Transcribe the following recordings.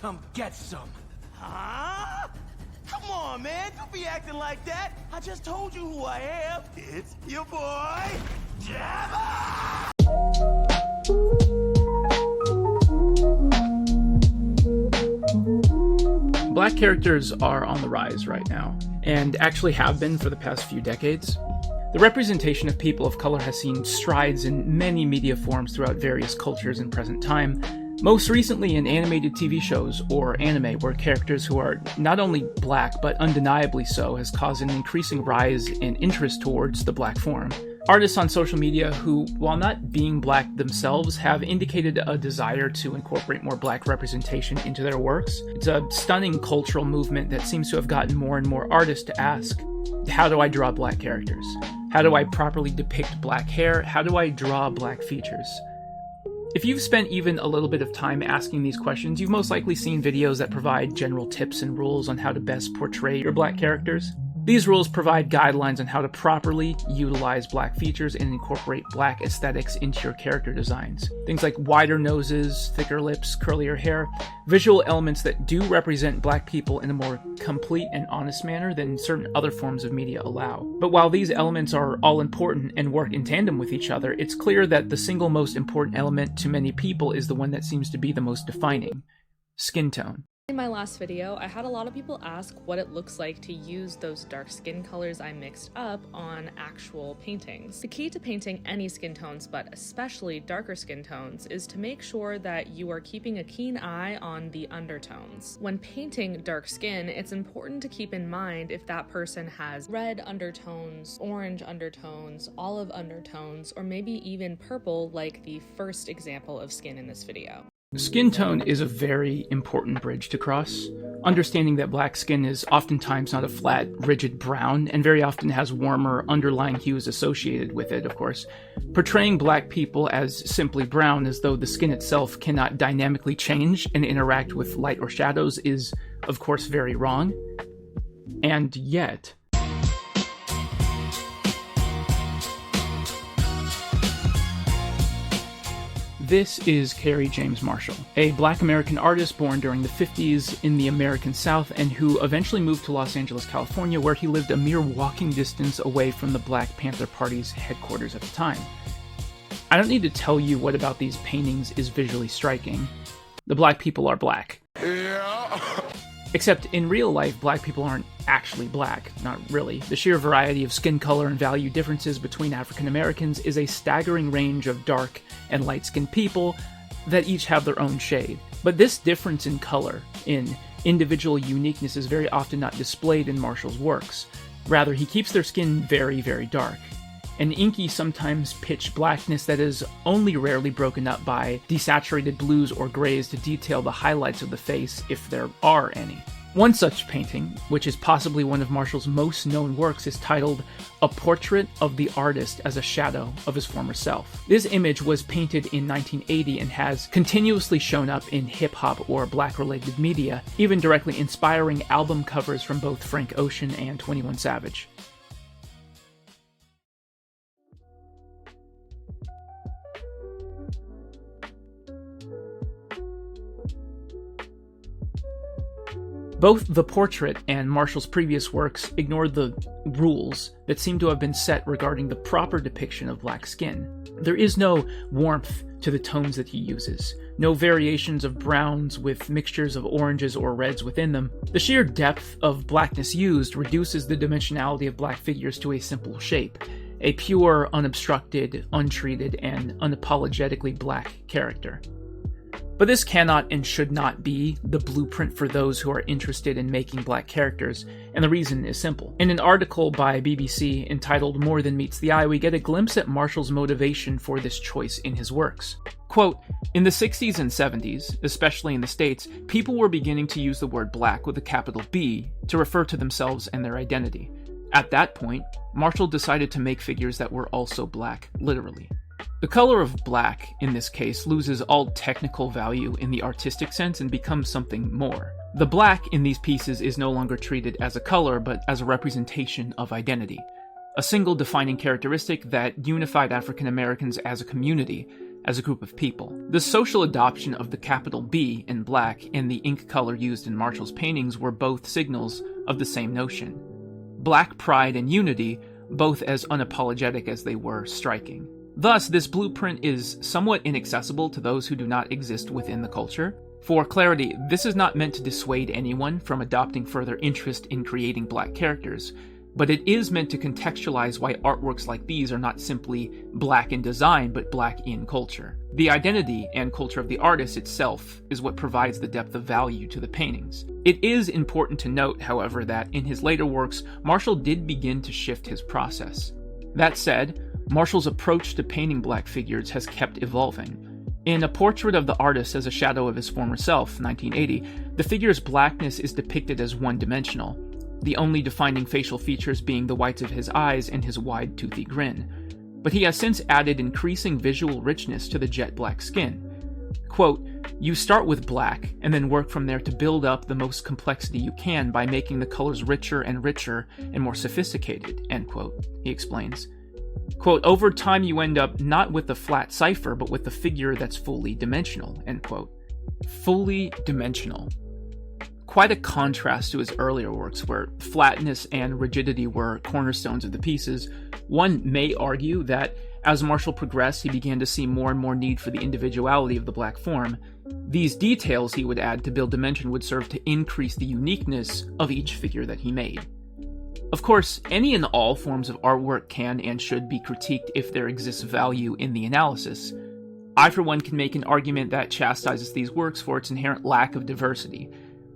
come get some. Huh? Come on, man. Don't be acting like that. I just told you who I am. It's your boy, Jabba! Black characters are on the rise right now, and actually have been for the past few decades. The representation of people of color has seen strides in many media forms throughout various cultures in present time, most recently in animated TV shows or anime, where characters who are not only black but undeniably so has caused an increasing rise in interest towards the black form. Artists on social media who, while not being black themselves, have indicated a desire to incorporate more black representation into their works. It's a stunning cultural movement that seems to have gotten more and more artists to ask, how do I draw black characters? How do I properly depict black hair? How do I draw black features? If you've spent even a little bit of time asking these questions, you've most likely seen videos that provide general tips and rules on how to best portray your black characters. These rules provide guidelines on how to properly utilize black features and incorporate black aesthetics into your character designs. Things like wider noses, thicker lips, curlier hair, visual elements that do represent black people in a more complete and honest manner than certain other forms of media allow. But while these elements are all important and work in tandem with each other, it's clear that the single most important element to many people is the one that seems to be the most defining: skin tone. In my last video, I had a lot of people ask what it looks like to use those dark skin colors I mixed up on actual paintings. The key to painting any skin tones, but especially darker skin tones, is to make sure that you are keeping a keen eye on the undertones. When painting dark skin, it's important to keep in mind if that person has red undertones, orange undertones, olive undertones, or maybe even purple like the first example of skin in this video. Skin tone is a very important bridge to cross. Understanding that black skin is oftentimes not a flat, rigid brown, and very often has warmer underlying hues associated with it, of course. Portraying black people as simply brown, as though the skin itself cannot dynamically change and interact with light or shadows, is, of course, very wrong. And yet, this is Kerry James Marshall, a black American artist born during the 50s in the American South and who eventually moved to Los Angeles, California, where he lived a mere walking distance away from the Black Panther Party's headquarters at the time. I don't need to tell you what about these paintings is visually striking. The black people are black. Yeah. Except in real life, black people aren't actually black. Not really. The sheer variety of skin color and value differences between African Americans is a staggering range of dark and light-skinned people that each have their own shade. But this difference in color, in individual uniqueness, is very often not displayed in Marshall's works. Rather, he keeps their skin very, very dark. An inky, sometimes pitch blackness that is only rarely broken up by desaturated blues or grays to detail the highlights of the face, if there are any. One such painting, which is possibly one of Marshall's most known works, is titled A Portrait of the Artist as a Shadow of His Former Self. This image was painted in 1980 and has continuously shown up in hip-hop or black-related media, even directly inspiring album covers from both Frank Ocean and 21 Savage. Both the portrait and Marshall's previous works ignored the rules that seem to have been set regarding the proper depiction of black skin. There is no warmth to the tones that he uses, no variations of browns with mixtures of oranges or reds within them. The sheer depth of blackness used reduces the dimensionality of black figures to a simple shape, a pure, unobstructed, untreated, and unapologetically black character. But this cannot and should not be the blueprint for those who are interested in making black characters, and the reason is simple. In an article by BBC entitled More Than Meets the Eye, we get a glimpse at Marshall's motivation for this choice in his works. Quote, in the 60s and 70s, especially in the States, people were beginning to use the word black with a capital B to refer to themselves and their identity. At that point, Marshall decided to make figures that were also black, literally. The color of black, in this case, loses all technical value in the artistic sense and becomes something more. The black in these pieces is no longer treated as a color, but as a representation of identity. A single defining characteristic that unified African Americans as a community, as a group of people. The social adoption of the capital B in black and the ink color used in Marshall's paintings were both signals of the same notion. Black pride and unity, both as unapologetic as they were striking. Thus, this blueprint is somewhat inaccessible to those who do not exist within the culture. For clarity, this is not meant to dissuade anyone from adopting further interest in creating black characters, but it is meant to contextualize why artworks like these are not simply black in design, but black in culture. The identity and culture of the artist itself is what provides the depth of value to the paintings. It is important to note, however, that in his later works, Marshall did begin to shift his process. That said, Marshall's approach to painting black figures has kept evolving. In A Portrait of the Artist as a Shadow of His Former Self, 1980, the figure's blackness is depicted as one-dimensional, the only defining facial features being the whites of his eyes and his wide, toothy grin. But he has since added increasing visual richness to the jet black skin. Quote, "You start with black, and then work from there to build up the most complexity you can by making the colors richer and more sophisticated," end quote, he explains. Quote, "Over time you end up not with the flat cipher, but with the figure that's fully dimensional," end quote. Fully dimensional. Quite a contrast to his earlier works, where flatness and rigidity were cornerstones of the pieces. One may argue that as Marshall progressed, he began to see more and more need for the individuality of the black form. These details he would add to build dimension would serve to increase the uniqueness of each figure that he made. Of course, any and all forms of artwork can and should be critiqued if there exists value in the analysis. I, for one, can make an argument that chastises these works for its inherent lack of diversity.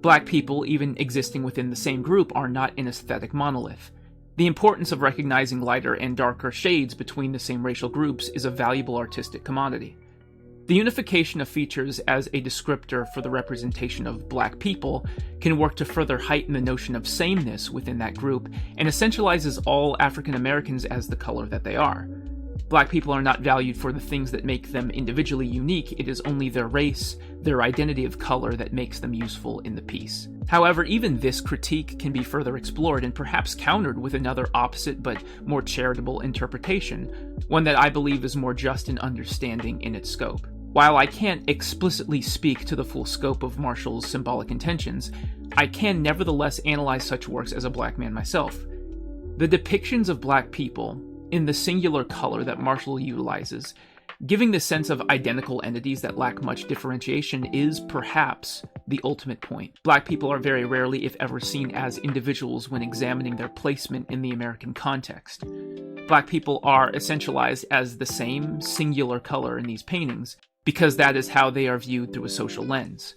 Black people, even existing within the same group, are not an aesthetic monolith. The importance of recognizing lighter and darker shades between the same racial groups is a valuable artistic commodity. The unification of features as a descriptor for the representation of black people can work to further heighten the notion of sameness within that group and essentializes all African Americans as the color that they are. Black people are not valued for the things that make them individually unique. It is only their race, their identity of color, that makes them useful in the piece. However, even this critique can be further explored and perhaps countered with another opposite but more charitable interpretation, one that I believe is more just and understanding in its scope. While I can't explicitly speak to the full scope of Marshall's symbolic intentions, I can nevertheless analyze such works as a black man myself. The depictions of black people, in the singular color that Marshall utilizes, giving the sense of identical entities that lack much differentiation, is perhaps the ultimate point. Black people are very rarely, if ever, seen as individuals when examining their placement in the American context. Black people are essentialized as the same singular color in these paintings, because that is how they are viewed through a social lens.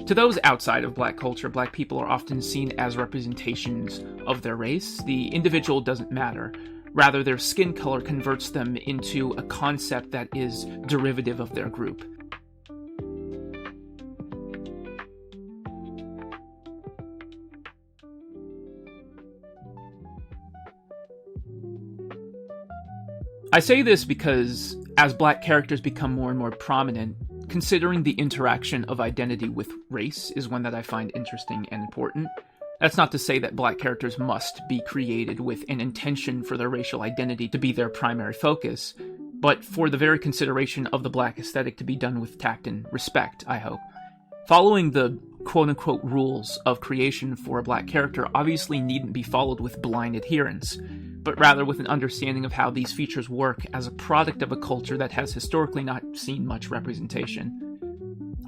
To those outside of black culture, black people are often seen as representations of their race. The individual doesn't matter. Rather, their skin color converts them into a concept that is derivative of their group. I say this because, as black characters become more and more prominent, considering the interaction of identity with race is one that I find interesting and important. That's not to say that black characters must be created with an intention for their racial identity to be their primary focus, but for the very consideration of the black aesthetic to be done with tact and respect, I hope. Following the quote-unquote rules of creation for a black character obviously needn't be followed with blind adherence, but rather with an understanding of how these features work as a product of a culture that has historically not seen much representation.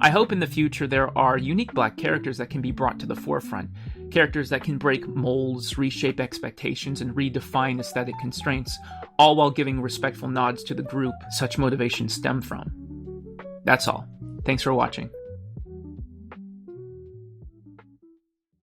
I hope in the future there are unique black characters that can be brought to the forefront, characters that can break molds, reshape expectations, and redefine aesthetic constraints, all while giving respectful nods to the group such motivations stem from. That's all. Thanks for watching.